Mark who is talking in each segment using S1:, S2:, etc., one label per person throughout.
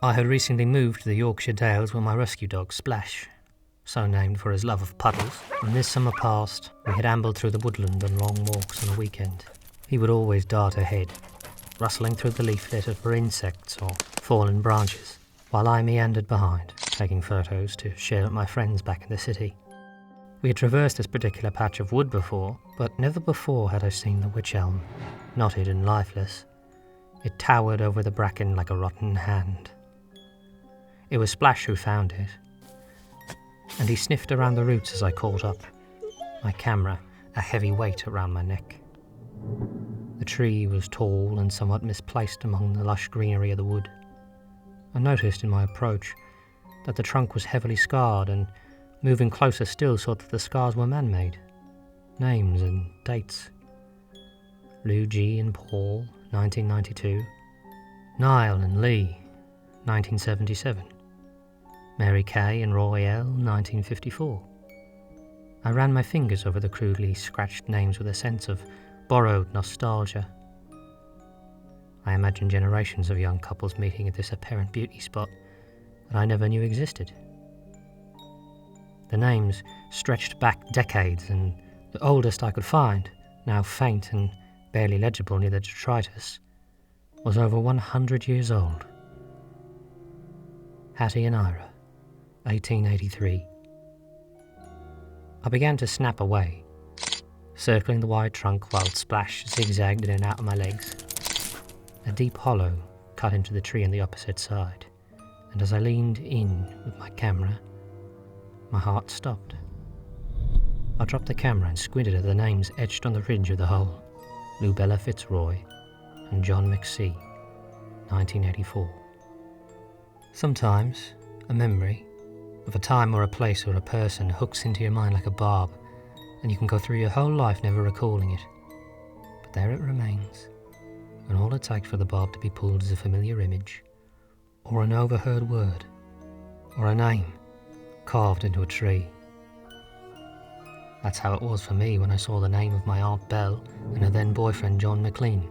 S1: I had recently moved to the Yorkshire Dales with my rescue dog, Splash, so named for his love of puddles. And this summer past, we had ambled through the woodland on long walks on a weekend. He would always dart ahead, rustling through the leaf litter for insects or fallen branches, while I meandered behind, taking photos to share with my friends back in the city. We had traversed this particular patch of wood before, but never before had I seen the wych elm, knotted and lifeless. It towered over the bracken like a rotten hand. It was Splash who found it, and he sniffed around the roots as I caught up, my camera a heavy weight around my neck. The tree was tall and somewhat misplaced among the lush greenery of the wood. I noticed in my approach that the trunk was heavily scarred, and moving closer still saw that the scars were man-made. Names and dates. Lou G. and Paul, 1992. Niall and Lee, 1977. Mary Kay and Roy L., 1954. I ran my fingers over the crudely scratched names with a sense of borrowed nostalgia. I imagined generations of young couples meeting at this apparent beauty spot that I never knew existed. The names stretched back decades, and the oldest I could find, now faint and barely legible near the detritus, was over 100 years old. Hattie and Ira, 1883. I began to snap away, circling the wide trunk while Splash zigzagged in and out of my legs. A deep hollow cut into the tree on the opposite side, and as I leaned in with my camera, my heart stopped. I dropped the camera and squinted at the names etched on the ridge of the hole: Lubella Fitzroy and John McC., 1984. Sometimes a memory of a time or a place or a person hooks into your mind like a barb, and you can go through your whole life never recalling it. But there it remains, and all it takes for the barb to be pulled is a familiar image, or an overheard word, or a name carved into a tree. That's how it was for me when I saw the name of my Aunt Belle and her then boyfriend John McLean,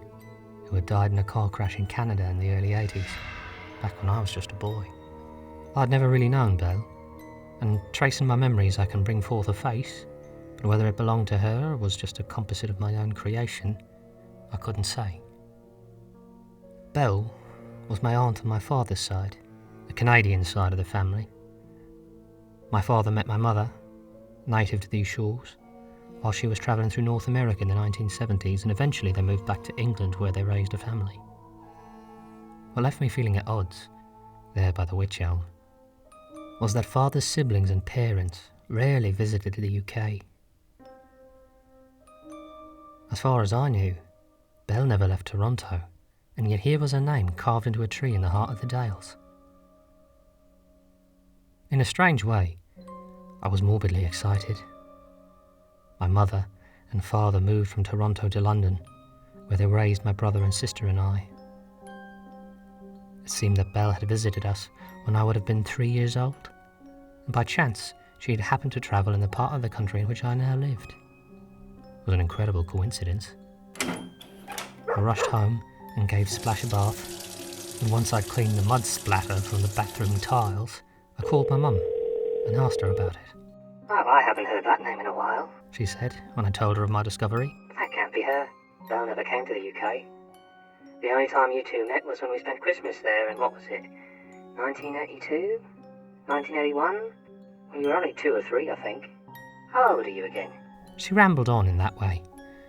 S1: who had died in a car crash in Canada in the early 80s, back when I was just a boy. I'd never really known Belle, and tracing my memories I can bring forth a face, but whether it belonged to her or was just a composite of my own creation, I couldn't say. Belle was my aunt on my father's side, the Canadian side of the family. My father met my mother, native to these shores, while she was travelling through North America in the 1970s, and eventually they moved back to England where they raised a family. What left me feeling at odds, there by the wych elm, was that father's siblings and parents rarely visited the UK. As far as I knew, Belle never left Toronto, and yet here was her name carved into a tree in the heart of the Dales. In a strange way, I was morbidly excited. My mother and father moved from Toronto to London, where they raised my brother and sister and I. It seemed that Belle had visited us when I would have been 3 years old, and by chance she had happened to travel in the part of the country in which I now lived. It was an incredible coincidence. I rushed home and gave Splash a bath, and once I'd cleaned the mud splatter from the bathroom tiles, I called my mum and asked her about it.
S2: "Oh, I haven't heard that name in a while,"
S1: she said when I told her of my discovery.
S2: "That can't be her. Belle never came to the UK. The only time you two met was when we spent Christmas there in, what was it, 1982? 1981? Well, you were only 2 or 3, I think. How old are you again?"
S1: She rambled on in that way,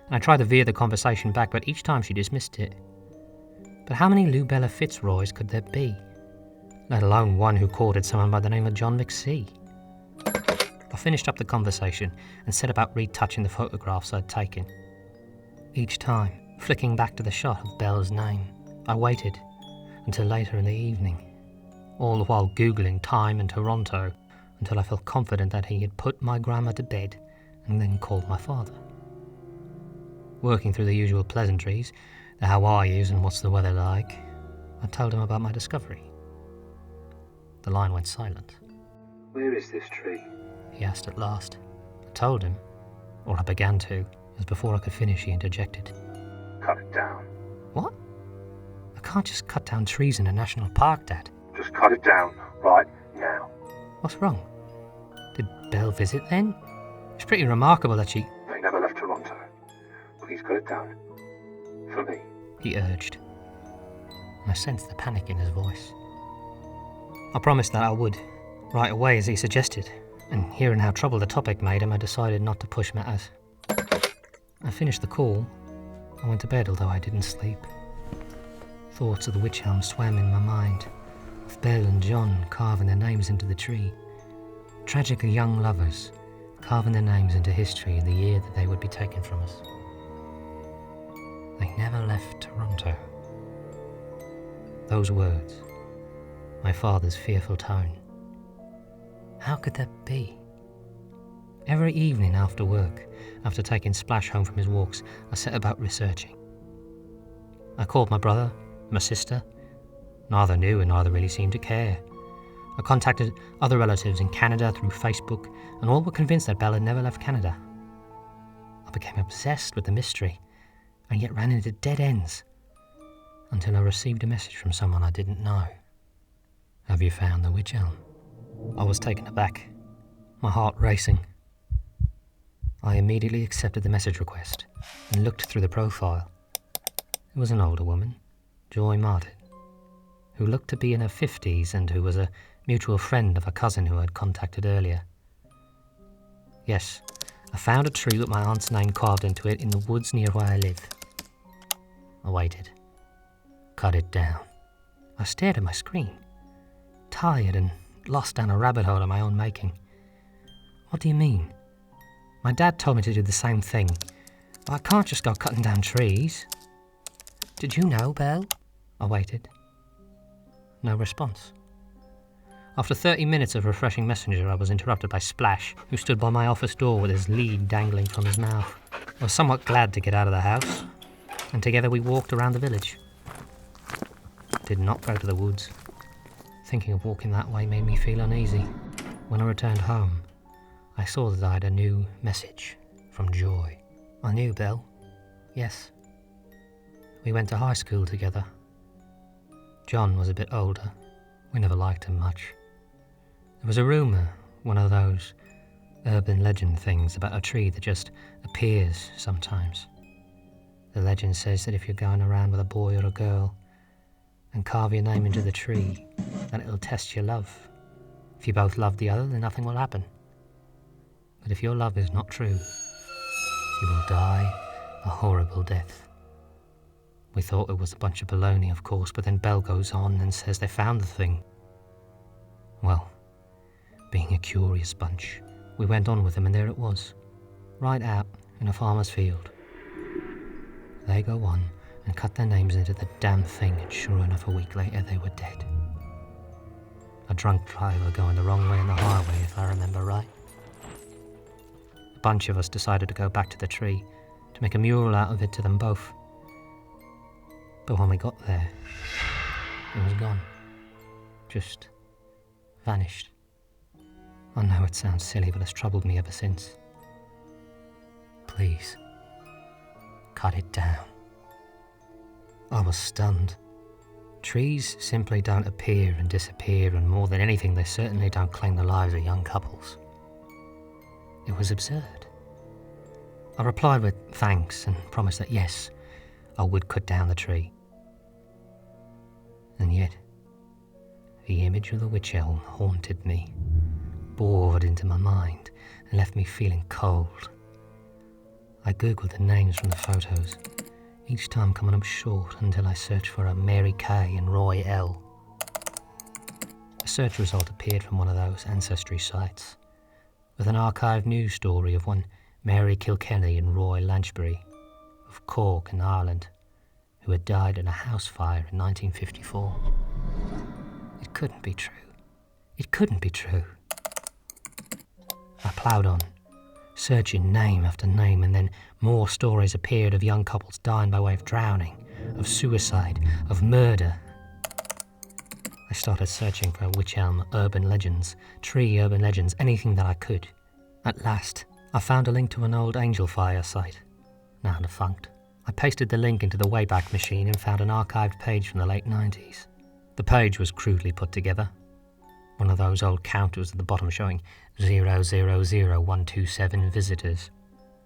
S1: and I tried to veer the conversation back, but each time she dismissed it. But how many Lubella Fitzroys could there be? Let alone one who courted someone by the name of John McC. I finished up the conversation and set about retouching the photographs I'd taken. Each time, flicking back to the shot of Belle's name, I waited until later in the evening, all the while Googling time in Toronto until I felt confident that he had put my grandma to bed and then called my father. Working through the usual pleasantries, the how are yous and what's the weather like, I told him about my discovery. The line went silent.
S3: "Where is this tree?"
S1: he asked at last. I told him, or I began to, as before I could finish he interjected.
S3: "Cut it down."
S1: What? I can't just cut down trees in a national park, Dad.
S3: "To Just cut it down right now.
S1: What's wrong? Did Belle visit then? It's pretty remarkable that she...
S3: They never left Toronto. Please cut it down. For me.
S1: he urged. I sensed the panic in his voice. I promised that I would, right away as he suggested, and hearing how troubled the topic made him, I decided not to push matters. I finished the call. I went to bed, although I didn't sleep. Thoughts of the witch elm swam in my mind, of Belle and John carving their names into the tree. Tragically young lovers, carving their names into history in the year that they would be taken from us. They never left Toronto. Those words, my father's fearful tone. How could that be? Every evening after work, after taking Splash home from his walks, I set about researching. I called my brother, my sister. Neither knew and neither really seemed to care. I contacted other relatives in Canada through Facebook, and all were convinced that Belle had never left Canada. I became obsessed with the mystery, and yet ran into dead ends, until I received a message from someone I didn't know. Have you found the witch elm? I was taken aback, my heart racing. I immediately accepted the message request and looked through the profile. It was an older woman, Joy Martin, who looked to be in her 50s and who was a mutual friend of a cousin who I had contacted earlier. Yes, I found a tree with my aunt's name carved into it in the woods near where I live. I waited. Cut it down. I stared at my screen, tired and lost down a rabbit hole of my own making. What do you mean? My dad told me to do the same thing. I can't just go cutting down trees. Did you know, Belle? I waited. No response. After 30 minutes of refreshing messenger, I was interrupted by Splash, who stood by my office door with his lead dangling from his mouth. I was somewhat glad to get out of the house, and together we walked around the village. Did not go to the woods. Thinking of walking that way made me feel uneasy. When I returned home, I saw that I had a new message from Joy. I knew Belle. Yes. We went to high school together. John was a bit older. We never liked him much. There was a rumour, one of those urban legend things about a tree that just appears sometimes. The legend says that if you're going around with a boy or a girl and carve your name into the tree, then it'll test your love. If you both love the other, then nothing will happen. But if your love is not true, you will die a horrible death. We thought it was a bunch of baloney, of course, but then Belle goes on and says they found the thing. Well, being a curious bunch, we went on with them and there it was, right out in a farmer's field. They go on and cut their names into the damn thing, and sure enough, a week later they were dead. A drunk driver going the wrong way on the highway, if I remember right. A bunch of us decided to go back to the tree to make a mural out of it to them both. But when we got there, it was gone. Just vanished. I know it sounds silly, but it's troubled me ever since. Please, cut it down. I was stunned. Trees simply don't appear and disappear, and more than anything, they certainly don't claim the lives of young couples. It was absurd. I replied with thanks and promised that yes, I would cut down the tree. And yet, the image of the witch elm haunted me, bored into my mind, and left me feeling cold. I googled the names from the photos, each time coming up short until I searched for a Mary K and Roy L. A search result appeared from one of those ancestry sites, with an archived news story of one Mary Kilkenny and Roy Lanchbury, of Cork in Ireland, who had died in a house fire in 1954. It couldn't be true. It couldn't be true. I ploughed on, searching name after name, and then more stories appeared of young couples dying by way of drowning, of suicide, of murder. I started searching for witch elm urban legends, tree urban legends, anything that I could. At last, I found a link to an old Angel Fire site, now defunct. I pasted the link into the Wayback Machine and found an archived page from the late 90s. The page was crudely put together. One of those old counters at the bottom showing 000127 visitors.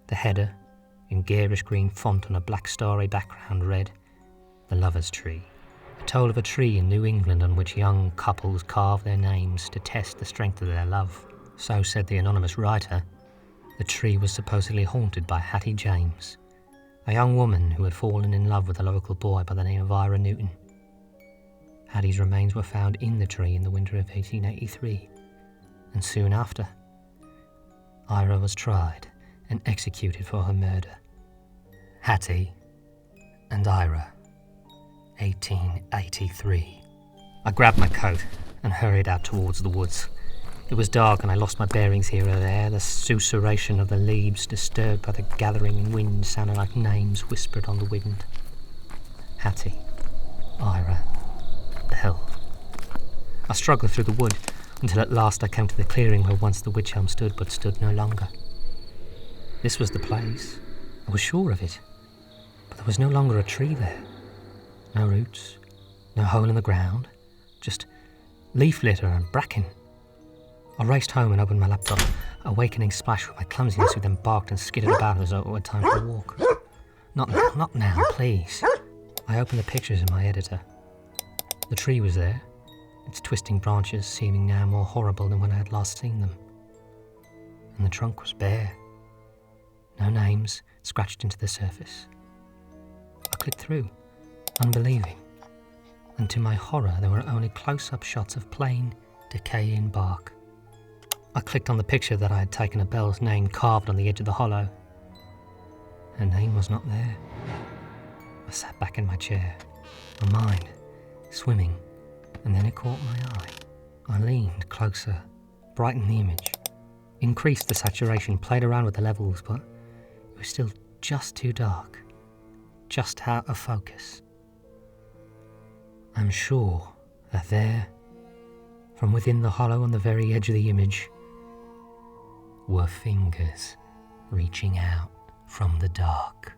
S1: The header, in garish green font on a black starry background, read, "The Lover's Tree." It told of a tree in New England on which young couples carved their names to test the strength of their love. So said the anonymous writer. The tree was supposedly haunted by Hattie James, a young woman who had fallen in love with a local boy by the name of Ira Newton. Hattie's remains were found in the tree in the winter of 1883, and soon after, Ira was tried and executed for her murder. Hattie and Ira, 1883. I grabbed my coat and hurried out towards the woods. It was dark and I lost my bearings here and there. The susurration of the leaves, disturbed by the gathering wind, sounded like names whispered on the wind. Hattie, Ira, Belle. I struggled through the wood until at last I came to the clearing where once the wych elm stood, but stood no longer. This was the place. I was sure of it. But there was no longer a tree there. No roots, no hole in the ground, just leaf litter and bracken. I raced home and opened my laptop, awakening Splash with my clumsiness, who then barked and skidded about as though it were time for a walk. Not now, please. I opened the pictures in my editor. The tree was there, its twisting branches seeming now more horrible than when I had last seen them. And the trunk was bare. No names scratched into the surface. I clicked through, unbelieving, and to my horror there were only close-up shots of plain, decaying bark. I clicked on the picture that I had taken of Belle's name carved on the edge of the hollow. Her name was not there. I sat back in my chair, my mind swimming, and then it caught my eye. I leaned closer, brightened the image, increased the saturation, played around with the levels, but it was still just too dark, just out of focus. I'm sure that there, from within the hollow on the very edge of the image, were fingers reaching out from the dark.